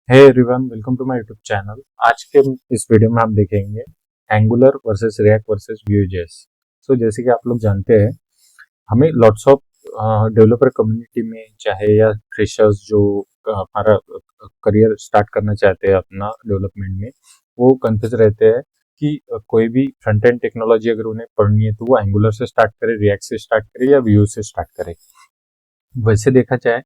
Hey everyone, welcome to my YouTube channel. आज के इस वीडियो में हम देखेंगे Angular versus React versus Vue.js। So जैसे कि आप लोग जानते हैं, हमें लॉट्स ऑफ डेवलपर कम्युनिटी में चाहे या फ्रेशर्स जो हमारा करियर स्टार्ट करना चाहते हैं अपना डेवलपमेंट में, वो कंफ्यूज रहते हैं कि कोई भी फ्रंट एंड टेक्नोलॉजी अगर उन्हें पढ़नी है तो वो एंगुलर से स्टार्ट करे, रिएक्ट से स्टार्ट करे या Vue से स्टार्ट करे। वैसे देखा जाए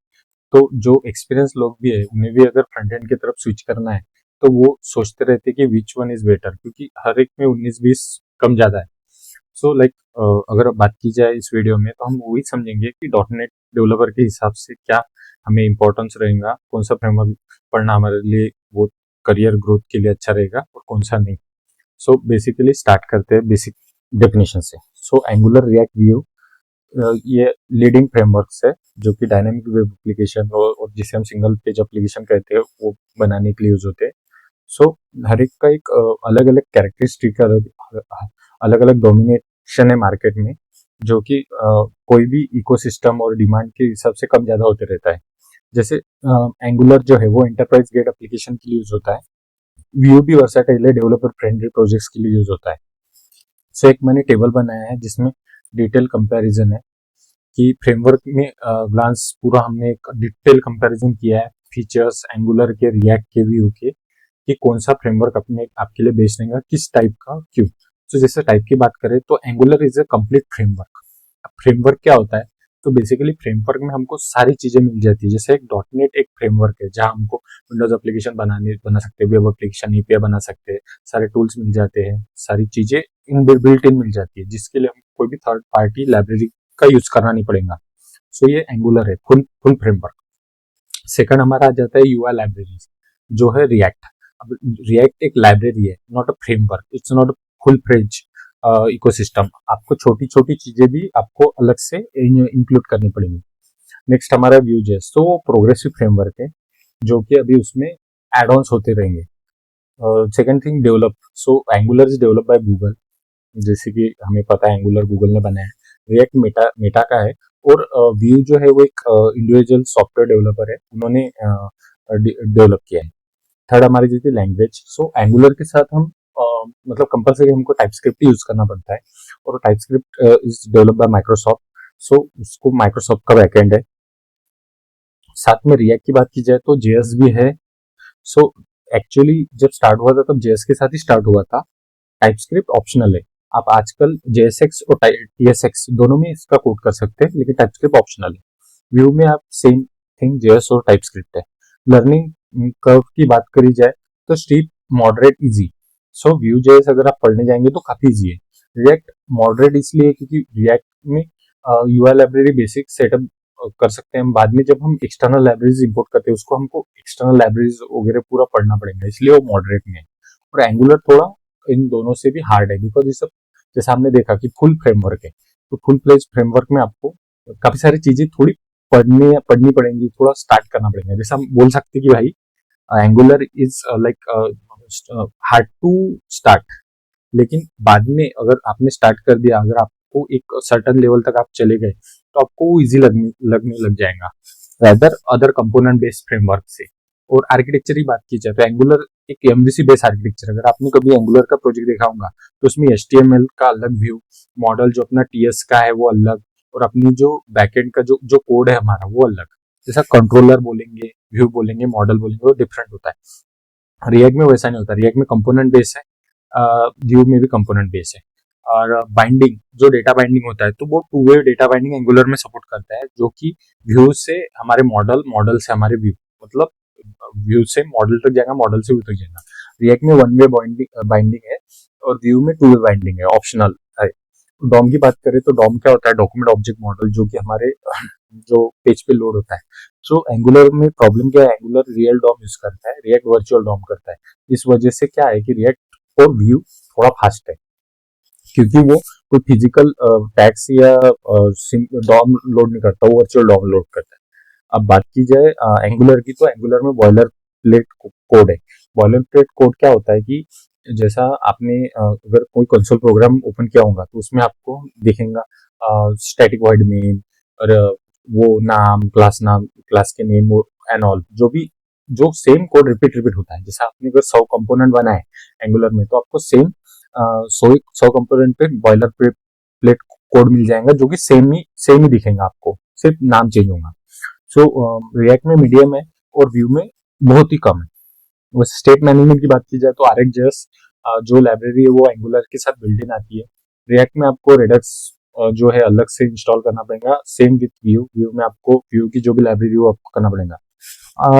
तो जो एक्सपीरियंस लोग भी है उन्हें भी अगर फ्रंट एंड की तरफ स्विच करना है तो वो सोचते रहते हैं कि विच वन इज बेटर, क्योंकि हर एक में 19-20 कम ज्यादा है। सो लाइक अगर बात की जाए इस वीडियो में तो हम वही समझेंगे कि डॉट नेट डेवलपर के हिसाब से क्या हमें इम्पोर्टेंस रहेगा, कौन सा फ्रेमवर्क पढ़ना हमारे लिए वो करियर ग्रोथ के लिए अच्छा रहेगा और कौन सा नहीं। सो बेसिकली स्टार्ट करते हैं बेसिक डेफिनेशन से। सो एंगुलर, रिएक्ट, व्यू ये लीडिंग फ्रेमवर्क्स है जो कि डायनामिक वेब एप्लीकेशन और जिसे हम सिंगल पेज एप्लीकेशन कहते हैं वो बनाने के लिए यूज होते हैं। सो हर एक का एक अलग अलग कैरेक्टरिस्टिक, अलग अलग डोमिनेशन है मार्केट में, जो कि कोई भी इकोसिस्टम और डिमांड के हिसाब से कम ज्यादा होते रहता है। जैसे एंगुलर जो है वो एंटरप्राइज ग्रेड एप्लीकेशन के लिए यूज होता है। व्यू भी वर्सटाइल है, डेवलपर फ्रेंडली प्रोजेक्ट्स के लिए यूज होता है। सो एक मैंने टेबल बनाया है जिसमें डिटेल कंपैरिजन है कि फ्रेमवर्क में ग्लांस पूरा हमने एक डिटेल कंपैरिजन किया है फीचर्स एंगुलर के, रिएक्ट के, व्यू के, कि कौन सा फ्रेमवर्क अपने आपके लिए बेस्ट रहेगा, किस टाइप का, क्यों। तो जैसे टाइप की बात करें तो angular is a complete framework. Framework क्या होता है? तो बेसिकली फ्रेमवर्क में हमको सारी चीजें मिल जाती है। जैसे एक डॉट नेट एक फ्रेमवर्क है जहां हमको विंडोज एप्लीकेशन बना सकते हैं, वेब एप्लीकेशन एपीआई बना सकते हैं, सारे टूल्स मिल जाते हैं, सारी चीजें इन बिल्ट इन मिल जाती है, जिसके लिए हम कोई भी थर्ड पार्टी लाइब्रेरी का यूज करना नहीं पड़ेगा। सो ये एंगुलर है, फुल फुल फ्रेमवर्क। सेकंड हमारा आ जाता है यूआई लाइब्रेरी, जो है रिएक्ट। अब रिएक्ट एक लाइब्रेरी है, not a framework, it's not a full fledge ecosystem. आपको छोटी छोटी चीजें भी आपको अलग से इंक्लूड करनी पड़ेंगी। नेक्स्ट हमारा Vue.js, तो वो प्रोग्रेसिव फ्रेमवर्क है जो कि अभी उसमें एड ऑन्स होते रहेंगे। Second thing, develop. So angular is develop by Google, जैसे कि हमें पता है एंगुलर गूगल ने बनाया है। रिएक्ट मेटा मेटा का है। और व्यू जो है वो एक इंडिविजुअल सॉफ्टवेयर डेवलपर है, उन्होंने डेवलप किया है। थर्ड हमारी जो थी लैंग्वेज। सो एंगुलर के साथ हम मतलब कंपलसरी हमको टाइपस्क्रिप्ट यूज करना पड़ता है, और TypeScript is develop by Microsoft. So उसको माइक्रोसॉफ्ट का बैकएंड है। साथ में रिएक्ट की बात की जाए तो जेएस भी है। सो एक्चुअली जब स्टार्ट हुआ था तब जेएस के साथ ही स्टार्ट हुआ था। टाइपस्क्रिप्ट ऑप्शनल है। आप आजकल JSX और TSX दोनों में इसका कोड कर सकते हैं, लेकिन टाइपस्क्रिप्ट ऑप्शनल है। व्यू में आप सेम थिंग JS और टाइपस्क्रिप्ट है। लर्निंग कर्व की बात करी जाए तो स्टीप, मॉडरेट, इजी। सो व्यू JS अगर आप पढ़ने जाएंगे तो काफी इजी है। रिएक्ट मॉडरेट इसलिए क्योंकि रिएक्ट में यूआई लाइब्रेरी बेसिक सेटअप कर सकते हैं हम, बाद में जब हम एक्सटर्नल लाइब्रेरीज इंपोर्ट करते हैं उसको हमको एक्सटर्नल लाइब्रेरीज वगैरह पूरा पढ़ना पड़ेगा, इसलिए वो मॉडरेट में है। और एंगुलर थोड़ा इन दोनों से भी हार्ड है, बिकॉज ये सब जैसे हमने देखा कि फुल फ्रेमवर्क है, तो फुल फ्लेज फ्रेमवर्क में आपको काफी सारी चीजें थोड़ी पढ़नी पड़ेंगी, थोड़ा स्टार्ट करना पड़ेगा। जैसे हम बोल सकते हैं कि भाई Angular is like hard to start, लेकिन बाद में अगर आपने स्टार्ट कर दिया, अगर आपको एक सर्टन लेवल तक आप चले गए तो आपको वो इजी लगने लग जाएगा rather other component based framework से। और आर्किटेक्चर की बात की जाए तो एंगुलर एक एमवीसी बेस्ड आर्किटेक्चर। अगर आपने कभी एंगुलर का प्रोजेक्ट देखा होगा तो उसमें HTML का अलग व्यू, मॉडल जो अपना TS का है वो अलग, और अपनी जो बैकएंड का जो जो कोड है हमारा वो अलग। जैसा कंट्रोलर बोलेंगे, व्यू बोलेंगे, मॉडल बोलेंगे, वो डिफरेंट होता है। रिएक्ट में वैसा नहीं होता, रिएक्ट में कंपोनेंट बेस है, व्यू में भी कंपोनेंट बेस है। और बाइंडिंग, जो डेटा बाइंडिंग होता है तो वो two way data binding angular में सपोर्ट करता है, जो कि व्यू से हमारे मॉडल, मॉडल से हमारे व्यू, मतलब व्यू से मॉडल तक जाएगा, मॉडल से व्यू तक जाएगा। रिएक्ट में वन वे बाइंडिंग है, और व्यू में टू वे बाइंडिंग है, ऑप्शनल है। डॉम की बात करें तो डॉम क्या होता है? डॉक्यूमेंट ऑब्जेक्ट मॉडल, जो कि हमारे जो पेज पे लोड होता है। सो एंगुलर में प्रॉब्लम क्या है? एंगुलर रियल डॉम यूज करता है, रिएक्ट वर्चुअल डॉम करता है। इस वजह से क्या है कि रिएक्ट और व्यू थोड़ा फास्ट है, क्योंकि वो कोई फिजिकल टैग्स या डॉम लोड नहीं करता, वो वर्चुअल डॉम लोड करता है। अब बात की जाए एंगुलर की, तो एंगुलर में बॉयलर प्लेट कोड है। बॉयलर प्लेट कोड क्या होता है कि जैसा आपने अगर कोई कंसोल प्रोग्राम ओपन किया होगा तो उसमें आपको दिखेगा स्टैटिक वॉइड मेन, और वो नाम, क्लास के नेम एंड ऑल, जो भी जो सेम कोड रिपीट रिपीट होता है। जैसे आपने अगर 100 कंपोनेंट बनाए एंगुलर में, तो आपको सेम 100 कंपोनेंट पे बॉयलर प्लेट कोड मिल जाएगा, जो कि सेम ही दिखेगा आपको, सिर्फ नाम चेंज होगा। सो रिएक्ट में मीडियम है और व्यू में बहुत ही कम है। वैसे स्टेट मैनेजमेंट की बात की जाए तो RxJS जो लाइब्रेरी है वो एंगुलर के साथ बिल्ट इन आती है। रिएक्ट में आपको रेडक्स जो है अलग से इंस्टॉल करना पड़ेगा, सेम विथ व्यू में आपको व्यू की जो भी लाइब्रेरी हो आपको करना पड़ेगा।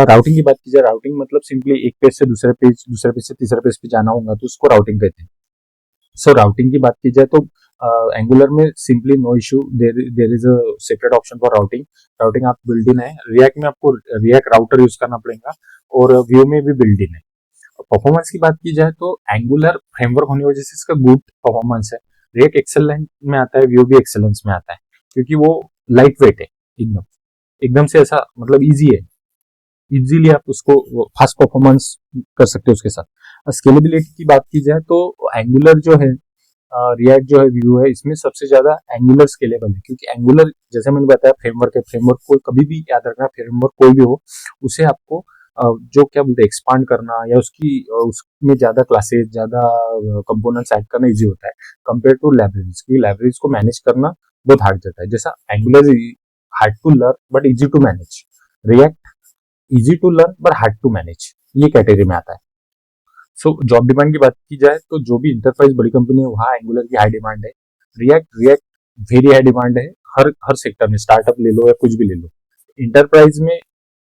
राउटिंग की बात की जाए, राउटिंग मतलब सिंपली एक पेज से दूसरे पेज से तीसरे पेज पे जाना होगा तो उसको राउटिंग कहते हैं। सो राउटिंग की बात की जाए तो एंगुलर में simply no issue, there is a separate option for routing. Routing आप बिल्ड इन है। रिएक्ट में आपको रिएक्ट राउटर यूज करना पड़ेगा और व्यू में भी बिल्ड इन है। परफॉर्मेंस की बात की जाए तो एंगुलर फ्रेमवर्क होने की वजह से इसका गुड परफॉर्मेंस है। रिएक्ट एक्सेलेंट में आता है, व्यू भी एक्सेलेंस में आता है, क्योंकि वो लाइट वेट है, एकदम एकदम से ऐसा मतलब इजी है, इजीली आप उसको फास्ट परफॉर्मेंस कर सकते हो उसके साथ। स्केलेबिलिटी की बात की जाए तो एंगुलर जो है, रिएक्ट जो है, व्यू है, इसमें सबसे ज्यादा एंगुलर स्केलेबल है, क्योंकि एंगुलर जैसे मैंने बताया फ्रेमवर्क है। फ्रेमवर्क को कभी भी याद रखना, फ्रेमवर्क कोई भी हो उसे आपको जो क्या बोलते हैं एक्सपांड करना या उसमें ज्यादा क्लासेस, ज्यादा कंपोनेंट्स ऐड करना इजी होता है कंपेयर टू लाइब्रेरीज, क्योंकि लाइब्रेरीज को मैनेज करना बहुत हार्ड जाता है। जैसा Angular hard to learn but easy to manage, React easy to learn but hard to manage, ये कैटेगरी में आता है। सो जॉब डिमांड की बात की जाए तो जो भी इंटरप्राइज बड़ी कंपनी है वहां एंगुलर की हाई डिमांड है। रिएक्ट वेरी हाई डिमांड है, हर हर सेक्टर में, स्टार्टअप ले लो या कुछ भी ले लो। इंटरप्राइज में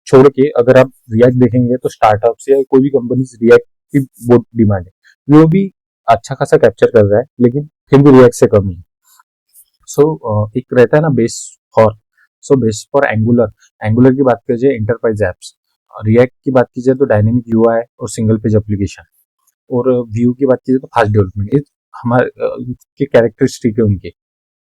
छोड़ के अगर आप रिएक्ट देखेंगे तो स्टार्टअप्स या कोई भी कंपनी रिएक्ट की बहुत डिमांड है। वो भी अच्छा खासा कैप्चर कर रहा है, लेकिन फिर भी रिएक्ट से कम ही। सो एक रहता है ना base for, so base for angular. Angular की बात की जाए इंटरप्राइज एप्स, रिएक्ट की बात की जाए तो डायनेमिक यूआई और सिंगल पेज एप्लीकेशन, और व्यू की बात की जाए तो फास्ट डेवलपमेंट। ये हमारे के कैरेक्टरिस्टिक है उनके।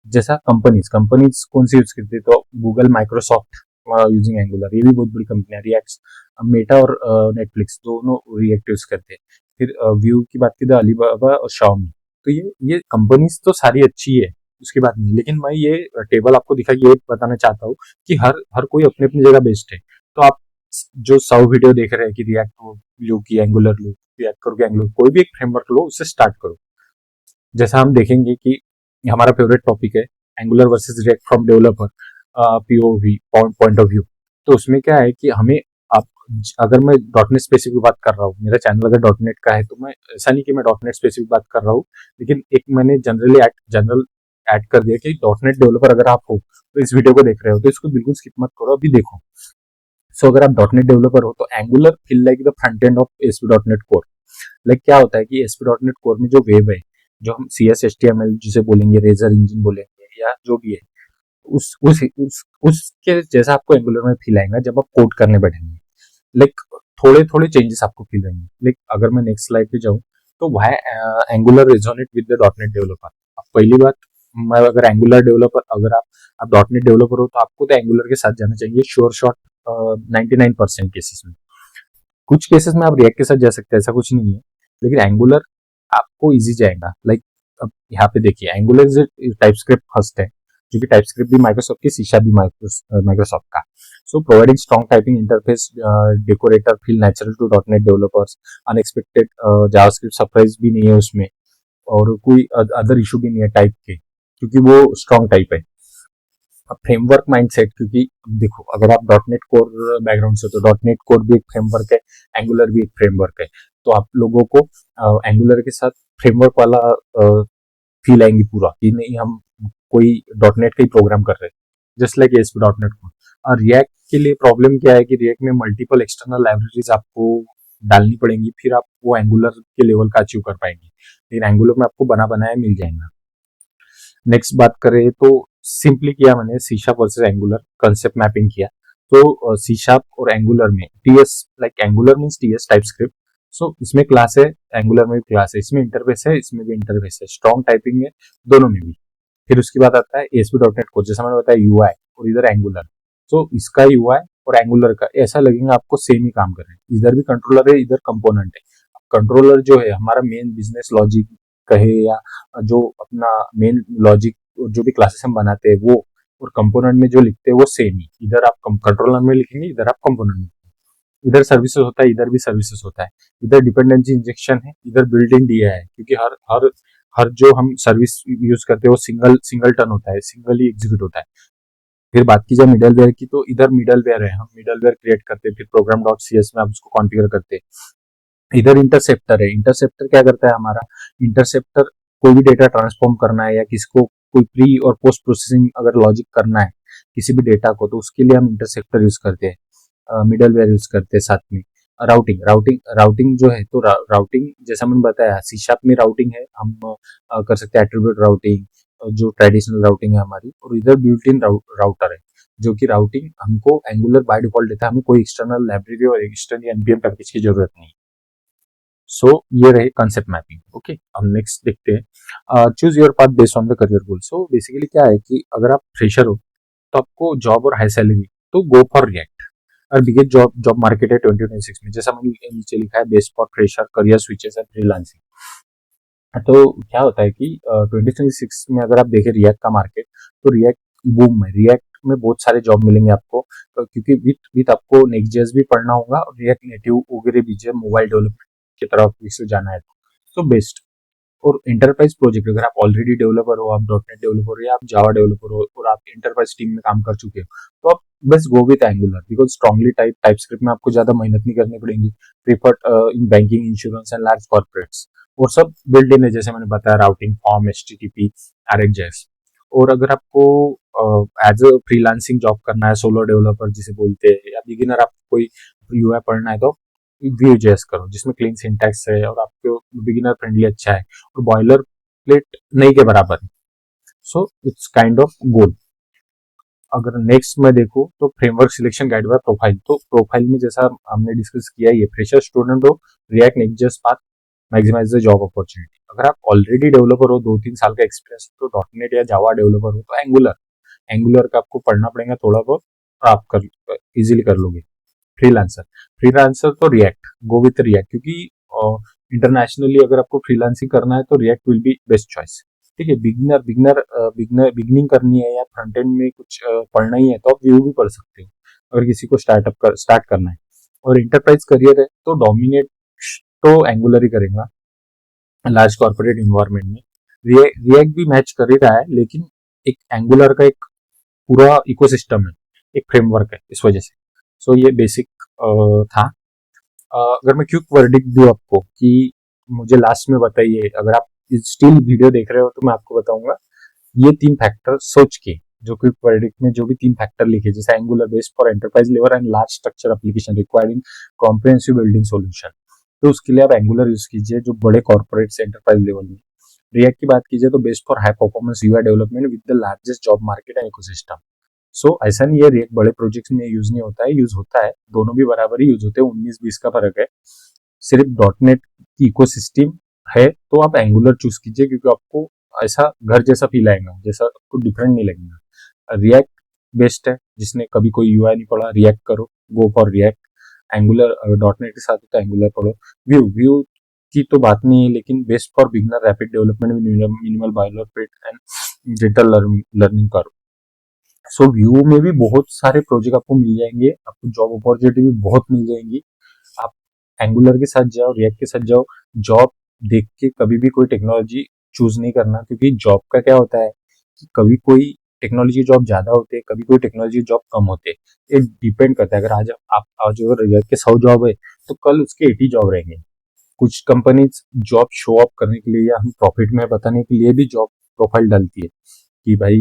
जैसा कंपनीज कौन सी यूज करती है तो गूगल, माइक्रोसॉफ्ट यूजिंग एंगुलर, ये भी बहुत बड़ी कंपनियां। रिएक्ट, मेटा और नेटफ्लिक्स दोनों रिएक्ट यूज करते हैं। फिर व्यू की बात की तो अलीबाबा और शाओमी। तो ये कंपनीज तो सारी अच्छी है, उसकी बात नहीं, लेकिन मैं ये टेबल आपको दिखा ये बताना चाहता हूँ कि हर हर कोई अपनी अपनी जगह बेस्ट है। तो आप जो 100 वीडियो देख रहे हैं कि रिएक्ट लो की एंगुलर लो, रिएक्ट करो कि एंगुलर, कोई भी एक फ्रेमवर्क लो, उससे स्टार्ट करो। जैसा हम देखेंगे कि हमारा फेवरेट टॉपिक है angular versus react from developer POV point of view. तो उसमें क्या है कि हमें आप, अगर मैं डॉटनेट स्पेसिफिक बात कर रहा हूँ, मेरा चैनल अगर डॉटनेट का है तो मैं ऐसा नहीं कि मैं डॉटनेट स्पेसिफिक बात कर रहा हूँ, लेकिन एक मैंने जनरल ऐड कर दिया कि डॉटनेट डेवलपर अगर आप हो तो इस वीडियो को देख रहे हो तो इसको बिल्कुल स्किप मत करो, अभी देखो। सो अगर आप डॉटनेट डेवलपर हो तो angular feel like the front end of SP dot net core. Like क्या होता है कि एसपी डॉटनेट कोर में जो वेब है, जो हम CSS HTML जिसे बोलेंगे, रेजर इंजन बोलेंगे या जो भी है, उसके जैसा आपको एंगुलर में फील आएगा जब आप कोड करने बैठेंगे। लाइक थोड़े थोड़े चेंजेस आपको फील आएंगे। लाइक अगर मैं नेक्स्ट स्लाइड पे जाऊँ तो why Angular resonate with the dot net developer. अब पहली बात, मैं अगर एंगुलर डेवलपर, अगर आप डॉटनेट डेवलपर हो तो आपको तो एंगुलर के साथ जाना चाहिए, श्योर शॉट 99% केसेस में। कुछ केसेस में आप रिएक्ट के साथ जा सकते हैं, ऐसा कुछ नहीं है, लेकिन एंगुलर आपको इजी जाएगा। लाइक अब यहाँ पे देखिए, एंगुलर इज टाइपस्क्रिप्ट फर्स्ट है, जो कि टाइपस्क्रिप्ट भी माइक्रोसॉफ्ट की, सी शार्प भी माइक्रोसॉफ्ट का। So providing strong typing interface, decorator feel natural to dot net developers, unexpected JavaScript surprise भी नहीं है उसमें, और कोई अदर इशू भी नहीं है टाइप के, क्योंकि वो स्ट्रॉन्ग टाइप है। फ्रेमवर्क माइंडसेट, क्योंकि देखो अगर आप डॉटनेट कोर बैकग्राउंड से, तो डॉटनेट कोर भी एक फ्रेमवर्क है, एंगुलर भी एक फ्रेमवर्क है। तो आप लोगों को एंगुलर के साथ फ्रेमवर्क वाला फील आएंगी पूरा, कि नहीं हम कोई डॉटनेट का ही प्रोग्राम कर रहे हैं, जस्ट लाइक एसपी डॉटनेट को। और रिएक्ट के लिए प्रॉब्लम क्या है कि रिएक्ट में मल्टीपल एक्सटर्नल लाइब्रेरीज आपको डालनी पड़ेंगी, फिर आप वो एंगुलर के लेवल का अचीव कर पाएंगे, लेकिन एंगुलर में आपको बना बनाया मिल जाएगा। नेक्स्ट बात करें तो सिंपली किया मैंने C sharp versus Angular concept mapping किया। तो सी शार्प और एंगुलर में TS, like Angular means TS TypeScript, so इसमें क्लास है, एंगुलर में भी क्लास है, इसमें इंटरफेस है, इसमें भी इंटरफेस है, स्ट्रॉन्ग टाइपिंग है दोनों में भी। फिर उसके बाद आता है एएसपी डॉट नेट कोड, जैसा मैंने बताया यूआई, और इधर एंगुलर। तो इसका यूआई और एंगुलर का ऐसा लगेगा आपको सेम ही काम कर रहे हैं, इधर भी कंट्रोलर है, इधर कंपोनेंट है। कंट्रोलर जो है हमारा मेन बिजनेस लॉजिक कहे, या जो अपना मेन लॉजिक जो भी क्लासेस हम बनाते हैं वो, और कंपोनेंट में जो लिखते हैं वो सेम ही, इधर आप कंट्रोलर में लिखेंगे, इधर आप कंपोनेंट में। इधर सर्विसेज होता है, इधर भी सर्विसेज होता है, इधर डिपेंडेंसी इंजेक्शन है, इधर बिल्ट इन डीए है, क्योंकि हर हर हर जो हम सर्विस यूज करते हैं वो सिंगल सिंगल टर्न होता है, सिंगल ही एग्जीक्यूट होता है। फिर बात की जाए मिडलवेयर की, तो इधर मिडलवेयर है, हम मिडलवेयर क्रिएट करते हैं, फिर प्रोग्राम डॉट सी एस में आप उसको कॉन्फ़िगर करते हैं। इधर इंटरसेप्टर है, इंटरसेप्टर क्या करता है हमारा, इंटरसेप्टर कोई भी डेटा ट्रांसफॉर्म करना है या किसी को कोई प्री और पोस्ट प्रोसेसिंग अगर लॉजिक करना है किसी भी डेटा को, तो उसके लिए हम इंटरसेप्टर यूज करते हैं, मिडलवेयर यूज करते हैं साथ में। राउटिंग राउटिंग राउटिंग जो है, तो राउटिंग जैसा मैंने बताया सी शार्प में राउटिंग है, हम कर सकते हैं एट्रीब्यूट राउटिंग, जो ट्रेडिशनल राउटिंग है हमारी, और इधर बिल्ट इन राउटर है, जो कि राउटिंग हमको एंगुलर बाय डिफॉल्ट देता है, हमें कोई एक्सटर्नल लाइब्रेरी और एक्सटर्नल एनपीएम पैकेज की जरूरत नहीं। सो ये रहे कंसेप्ट मैपिंग। ओके, हम नेक्स्ट देखते हैं, choose your path based on the career goal. So basically क्या है कि अगर आप फ्रेशर हो तो आपको जॉब और हाई सैलरी, तो गो फॉर रिएक्ट। और बिगेस्ट जॉब मार्केट है 2026 में, जैसा मैंने नीचे लिखा है, best for fresher, career switches and freelancing. तो क्या होता है कि 2026 में अगर आप देखें रिएक्ट का मार्केट, तो रिएक्ट बूम है, रिएक्ट में बहुत सारे जॉब मिलेंगे आपको, क्योंकि विथ विथ आपको नेक्स्ट.जेएस भी पढ़ना होगा और रिएक्ट नेटिव वगैरह भी, जो मोबाइल डेवलपमेंट की तरफ से जाना है तो बेस्ट। और एंटरप्राइज प्रोजेक्ट, अगर आप ऑलरेडी डेवलपर हो, आप डॉटनेट डेवलपर हो या आप जावा डेवलपर हो और आप एंटरप्राइज टीम में काम कर चुके हो, तो आप बस go with angular, because strongly type script में आपको ज्यादा मेहनत नहीं करनी पड़ेगी। Preferred in banking, insurance and large corporates, और सब बिल्ड इन है, जैसे मैंने बताया, राउटिंग, फॉर्म, एचटीटीपी, आरएक्सजेएस। और अगर आपको एज अ फ्रीलांसिंग जॉब करना है, सोलो डेवलपर जिसे बोलते हैं, या बिगिनर आपको कोई यूआई पढ़ना है, तो Vue.js करो, जिसमें क्लीन सिंटैक्स है और आपको बिगिनर फ्रेंडली अच्छा है और बॉयलर प्लेट नहीं के बराबर है। So it's kind of goal. अगर नेक्स्ट में देखो तो framework selection guide by profile, तो प्रोफाइल में जैसा हमने डिस्कस किया, ये फ्रेशर स्टूडेंट हो, React next path, maximise the job opportunity. अगर आप ऑलरेडी डेवलपर हो, 2-3 साल का एक्सपीरियंस, तो डॉटनेट या जावा डेवलपर हो, तो एंगुलर एंगुलर का आपको पढ़ना पड़ेगा थोड़ा बहुत, और आप कर इजीली कर लोगे। फ्रीलांसर फ्रीलांसर तो रिएक्ट, गो विथ रिएक्ट, क्योंकि इंटरनेशनली अगर आपको फ्रीलांसिंग करना है तो react will be best choice. ठीक है, बिगनिंग करनी है या फ्रंट एंड में कुछ पढ़ना ही है, तो आप व्यू भी पढ़ सकते हो अगर किसी को स्टार्ट करना है। और इंटरप्राइज करियर है तो डोमिनेट तो एंगुलर ही करेगा लार्ज कॉर्पोरेट इन्वायरमेंट में। रिएक्ट भी मैच कर ही रहा है, लेकिन एक एंगुलर का एक पूरा इकोसिस्टम है, एक फ्रेमवर्क है, इस वजह से। सो ये बेसिक था। अगर मैं क्विक वर्डिक्ट दूं आपको कि मुझे लास्ट में बताइए, अगर आप स्टिल वीडियो देख रहे हो तो मैं आपको बताऊंगा ये 3 फैक्टर सोच के, जो क्विक वर्डिक्ट में जो भी 3 फैक्टर लिखे, जैसे angular based for enterprise level and large structure application requiring comprehensive building solution, तो उसके लिए आप एंगुलर यूज कीजिए जो बड़े कॉर्पोरेट से एंटरप्राइज लेवल में। रिएक्ट की बात कीजिए तो best for high performance UI development with the largest job market and ecosystem. So ऐसा नहीं है रिएक्ट बड़े प्रोजेक्ट्स में यूज नहीं होता है, यूज होता है, दोनों भी बराबर ही यूज होते हैं, 19-20 का फर्क है। सिर्फ डॉटनेट की इकोसिस्टम है तो आप एंगुलर चूज कीजिए, क्योंकि आपको ऐसा घर जैसा फील आएगा, जैसा आपको डिफरेंट नहीं लगेगा। रिएक्ट बेस्ट है, जिसने कभी कोई यूआई नहीं पढ़ा, रिएक्ट करो, go for react. Angular dot net के साथ तो एंगुलर पढ़ो। व्यू व्यू की तो बात नहीं है, लेकिन best for beginner rapid development minimal biological and digital learning करो। सो व्यू में भी बहुत सारे प्रोजेक्ट आपको मिल जाएंगे, आपको जॉब अपॉर्चुनिटी भी बहुत मिल जाएंगी। आप एंगुलर के साथ जाओ, रिएक्ट के साथ जाओ। जॉब देख के कभी भी कोई टेक्नोलॉजी चूज नहीं करना, क्योंकि जॉब का क्या होता है कि कभी कोई टेक्नोलॉजी जॉब ज्यादा होते हैं, कभी कोई टेक्नोलॉजी जॉब कम होते हैं। ये डिपेंड करता है। अगर आप आज अगर रिएक्ट के 100 जॉब है तो कल उसके 80 जॉब रहेंगे। कुछ कंपनीज जॉब शो अप करने के लिए या हम प्रॉफिट में बताने के लिए भी जॉब प्रोफाइल डालती है कि भाई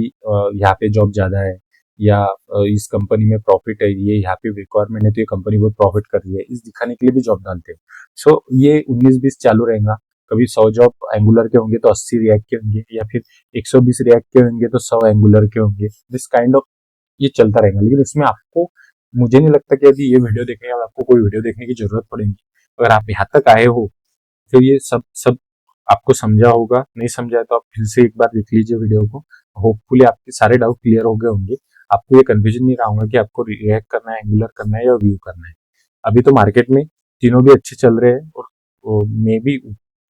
यहाँ पे जॉब ज्यादा है, या इस कंपनी में प्रॉफिट है, ये यहाँ पे रिक्वायरमेंट है तो ये कंपनी बहुत प्रॉफिट कर रही है, इस दिखाने के लिए भी जॉब डालते हैं। सो ये 19-20 चालू रहेगा। कभी 100 जॉब एंगुलर के होंगे तो 80 रिएक्ट के होंगे, या फिर 120 रिएक्ट के होंगे तो 100 एंगुलर के होंगे। दिस काइंड ऑफ ये चलता रहेगा, लेकिन इसमें आपको, मुझे नहीं लगता कि अभी ये वीडियो देखने के बाद आपको कोई वीडियो देखने की जरूरत पड़ेगी। अगर आप यहाँ तक आए हो तो ये सब सब आपको समझा होगा, नहीं समझा है तो आप फिर से एक बार देख लीजिए वीडियो को। होपफुली आपके सारे डाउट क्लियर हो गए होंगे, आपको ये कंफ्यूजन नहीं रहा होगा कि आपको रिएक्ट करना है, एंगुलर करना है या व्यू करना है। अभी तो मार्केट में तीनों भी अच्छे चल रहे हैं, और मे बी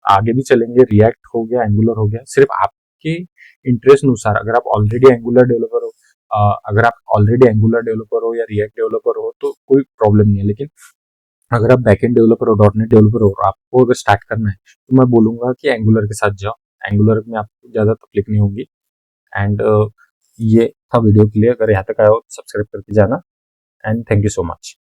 आगे भी चलेंगे। रिएक्ट हो गया, एंगुलर हो गया, सिर्फ आपके इंटरेस्ट अनुसार। अगर आप ऑलरेडी एंगुलर डेवलपर हो, अगर आप ऑलरेडी एंगुलर डेवलपर हो या रिएक्ट डेवलपर हो तो कोई प्रॉब्लम नहीं है, लेकिन अगर आप बैकएंड डेवलपर और डॉट नेट डेवलपर हो और आपको अगर स्टार्ट करना है तो मैं बोलूँगा कि एंगुलर के साथ जाओ। एंगुलर में आपको ज़्यादा तकलीफ नहीं होगी। एंड ये था वीडियो के लिए। अगर यहाँ तक आया हो तो सब्सक्राइब करके जाना। And thank you so much.